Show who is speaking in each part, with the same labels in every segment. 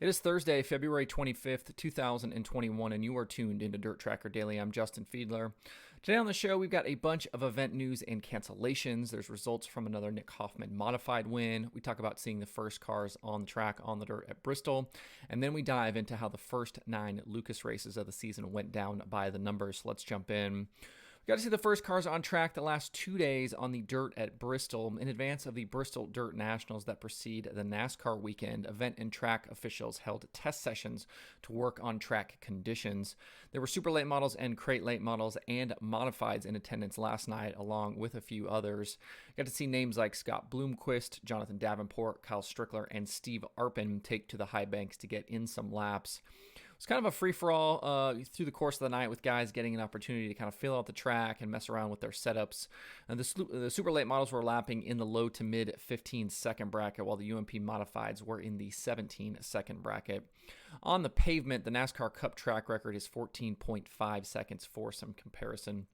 Speaker 1: It is Thursday, February 25th, 2021, and you are tuned into DIRTRACKR Daily. I'm Justin Fiedler. Today on the show, we've got a bunch of event news and cancellations. There's results from another Nick Hoffman modified win. We talk about seeing the first cars on the track on the dirt at Bristol. And then we dive into how the first 9 Lucas races of the season went down by the numbers. So let's jump in. We got to see the first cars on track the last 2 days on the dirt at Bristol in advance of the Bristol Dirt Nationals that precede the NASCAR weekend. Event and track officials held test sessions to work on track conditions. There were super late models and crate late models and modifieds in attendance last night, along with a few others. Got to see names like Scott Bloomquist, Jonathan Davenport, Kyle Strickler, and Steve Arpin take to the high banks to get in some laps. It's kind of a free-for-all through the course of the night with guys getting an opportunity to kind of feel out the track and mess around with their setups. And the super late models were lapping in the low to mid 15-second bracket, while the UMP modifieds were in the 17-second bracket. On the pavement, the NASCAR Cup track record is 14.5 seconds for some comparison.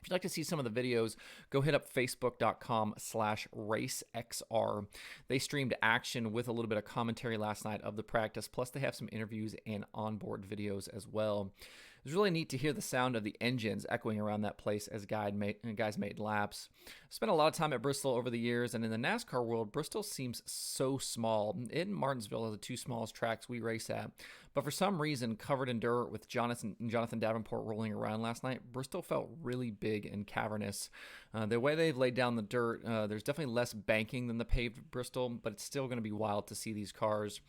Speaker 1: If you'd like to see some of the videos, go hit up facebook.com/racexr. They streamed action with a little bit of commentary last night of the practice, plus they have some interviews and onboard videos as well. It was really neat to hear the sound of the engines echoing around that place as guys made laps. I've spent a lot of time at Bristol over the years, and in the NASCAR world, Bristol seems so small. It and Martinsville are the two smallest tracks we race at, but for some reason, covered in dirt with Jonathan Davenport rolling around last night, Bristol felt really big and cavernous. The way they've laid down the dirt, there's definitely less banking than the paved Bristol, but it's still going to be wild to see these cars.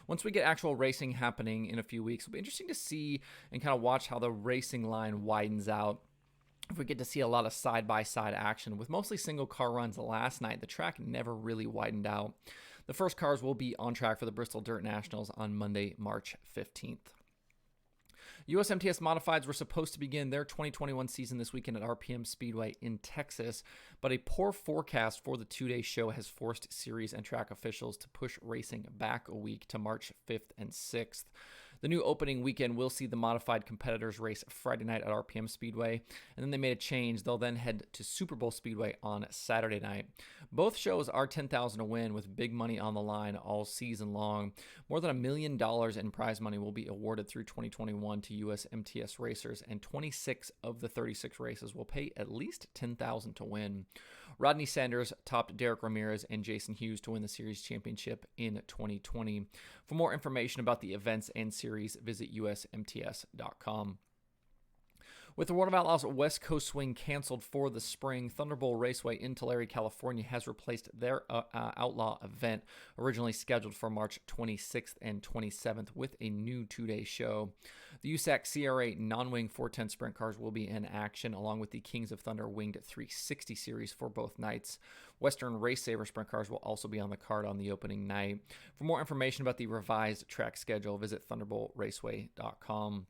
Speaker 1: Once we get actual racing happening in a few weeks, it'll be interesting to see and kind of watch how the racing line widens out. If we get to see a lot of side-by-side action. With mostly single car runs last night, the track never really widened out. The first cars will be on track for the Bristol Dirt Nationals on Monday, March 15th. USMTS Modifieds were supposed to begin their 2021 season this weekend at RPM Speedway in Texas, but a poor forecast for the 2-day show has forced series and track officials to push racing back a week to March 5th and 6th. The new opening weekend will see the modified competitors race Friday night at RPM Speedway, and then they made a change. They'll then head to Super Bowl Speedway on Saturday night. Both shows are $10,000 to win with big money on the line all season long. More than $1 million in prize money will be awarded through 2021 to USMTS racers, and 26 of the 36 races will pay at least $10,000 to win. Rodney Sanders topped Derek Ramirez and Jason Hughes to win the series championship in 2020. For more information about the events and series, visit usmts.com. With the World of Outlaws West Coast swing canceled for the spring, Thunderbolt Raceway in Tulare, California has replaced their Outlaw event, originally scheduled for March 26th and 27th, with a new 2-day show. The USAC CRA non-wing 410 sprint cars will be in action, along with the Kings of Thunder winged 360 series for both nights. Western Race Saver sprint cars will also be on the card on the opening night. For more information about the revised track schedule, visit thunderboltraceway.com.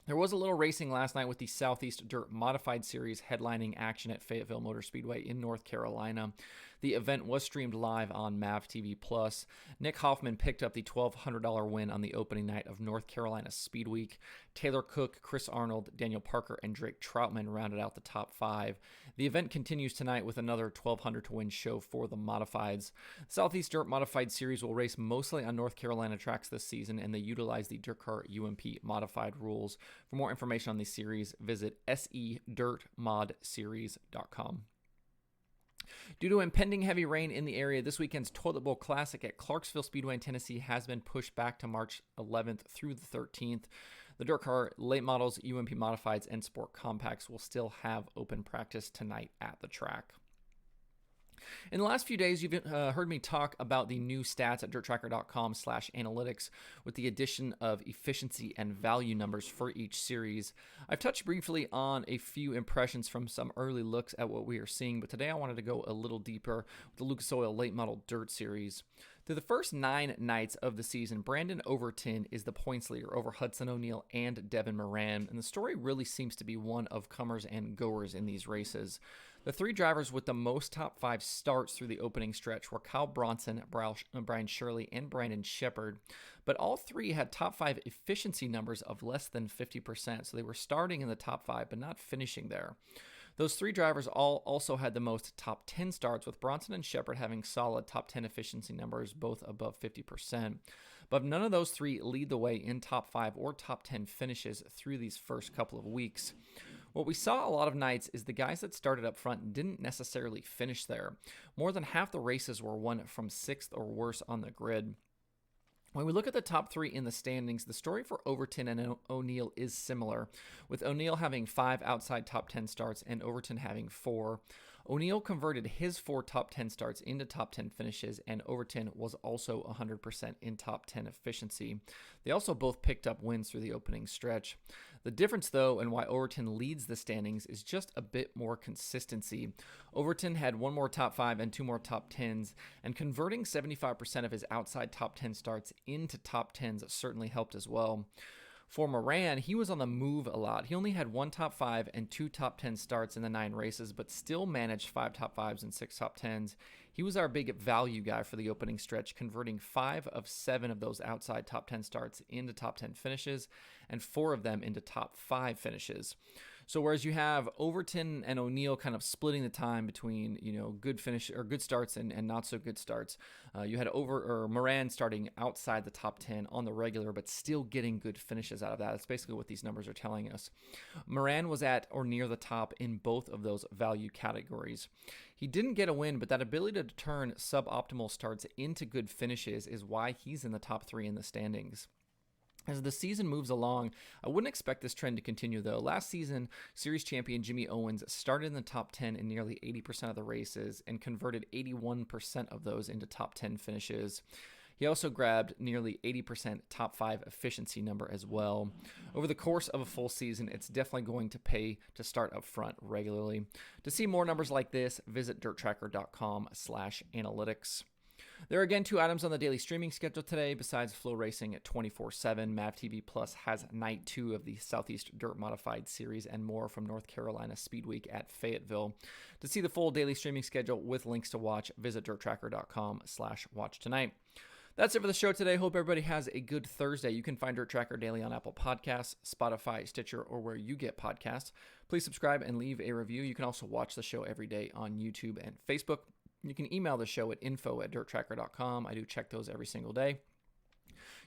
Speaker 1: There was a little racing last night with the Southeast Dirt Modified Series headlining action at Fayetteville Motor Speedway in North Carolina. The event was streamed live on MAV TV+. Nick Hoffman picked up the $1,200 win on the opening night of North Carolina Speed Week. Taylor Cook, Chris Arnold, Daniel Parker, and Drake Troutman rounded out the top 5. The event continues tonight with another $1,200 to win show for the Modifieds. The Southeast Dirt Modified Series will race mostly on North Carolina tracks this season, and they utilize the DIRTRACKR UMP modified rules. For more information on these series, visit sedirtmodseries.com. Due to impending heavy rain in the area, this weekend's Toilet Bowl Classic at Clarksville Speedway in Tennessee has been pushed back to March 11th through the 13th. The dirt car late models, UMP modifieds, and sport compacts will still have open practice tonight at the track. In the last few days, you've heard me talk about the new stats at DIRTRACKR.com/analytics with the addition of efficiency and value numbers for each series. I've touched briefly on a few impressions from some early looks at what we are seeing, but today I wanted to go a little deeper with the Lucas Oil Late Model Dirt Series. Through the first 9 nights of the season, Brandon Overton is the points leader over Hudson O'Neal and Devin Moran, and the story really seems to be one of comers and goers in these races. The 3 drivers with the most top 5 starts through the opening stretch were Kyle Bronson, Brian Shirley, and Brandon Shepard, but all 3 had top 5 efficiency numbers of less than 50%, so they were starting in the top 5 but not finishing there. Those three drivers all also had the most top 10 starts, with Bronson and Shepard having solid top 10 efficiency numbers, both above 50%. But none of those three lead the way in top 5 or top 10 finishes through these first couple of weeks. What we saw a lot of nights is the guys that started up front didn't necessarily finish there. More than half the races were won from 6th or worse on the grid. When we look at the top 3 in the standings, the story for Overton and O'Neal is similar, with O'Neal having 5 outside top 10 starts and Overton having 4. O'Neal converted his 4 top 10 starts into top 10 finishes, and Overton was also 100% in top 10 efficiency. They also both picked up wins through the opening stretch. The difference, though, and why Overton leads the standings is just a bit more consistency. Overton had 1 more top 5 and 2 more top 10s, and converting 75% of his outside top 10 starts into top 10s certainly helped as well. For Moran, he was on the move a lot. He only had 1 top 5 and 2 top 10 starts in the 9 races, but still managed 5 top 5s and 6 top 10s. He was our big value guy for the opening stretch, converting 5 of 7 of those outside top 10 starts into top 10 finishes, and 4 of them into top 5 finishes. So whereas you have Overton and O'Neal kind of splitting the time between, good finish or good starts and not so good starts, you had Moran starting outside the top 10 on the regular, but still getting good finishes out of that. That's basically what these numbers are telling us. Moran was at or near the top in both of those value categories. He didn't get a win, but that ability to turn suboptimal starts into good finishes is why he's in the top 3 in the standings. As the season moves along, I wouldn't expect this trend to continue, though. Last season, series champion Jimmy Owens started in the top 10 in nearly 80% of the races and converted 81% of those into top 10 finishes. He also grabbed nearly 80% top 5 efficiency number as well. Over the course of a full season, it's definitely going to pay to start up front regularly. To see more numbers like this, visit DIRTRACKR.com/analytics. There are again 2 items on the daily streaming schedule today. Besides Flow Racing at 24/7, MAV TV Plus has Night 2 of the Southeast Dirt Modified Series and more from North Carolina Speed Week at Fayetteville. To see the full daily streaming schedule with links to watch, visit DIRTRACKR.com/watch tonight. That's it for the show today. Hope everybody has a good Thursday. You can find DIRTRACKR Daily on Apple Podcasts, Spotify, Stitcher, or where you get podcasts. Please subscribe and leave a review. You can also watch the show every day on YouTube and Facebook. You can email the show at info@dirtracker.com. I do check those every single day.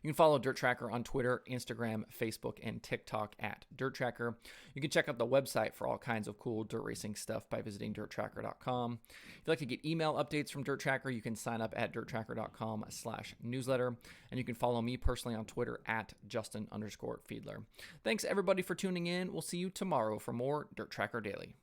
Speaker 1: You can follow DIRTRACKR on Twitter, Instagram, Facebook, and TikTok at DIRTRACKR. You can check out the website for all kinds of cool dirt racing stuff by visiting DIRTRACKR.com. If you'd like to get email updates from DIRTRACKR, you can sign up at DIRTRACKR.com/newsletter. And you can follow me personally on Twitter at Justin_Fiedler. Thanks everybody for tuning in. We'll see you tomorrow for more DIRTRACKR Daily.